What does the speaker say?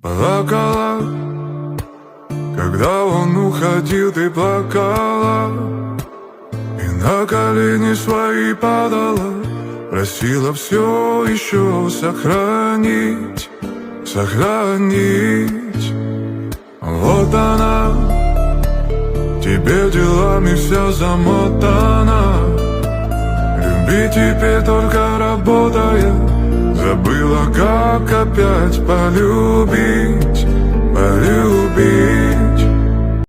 Плакала, когда он уходил, ты плакала, и на колени свои падала, просила все еще сохранить, сохранить. Вот она, тебе делами вся замотана, любить теперь только работая, забыла, как опять полюбить, полюбить.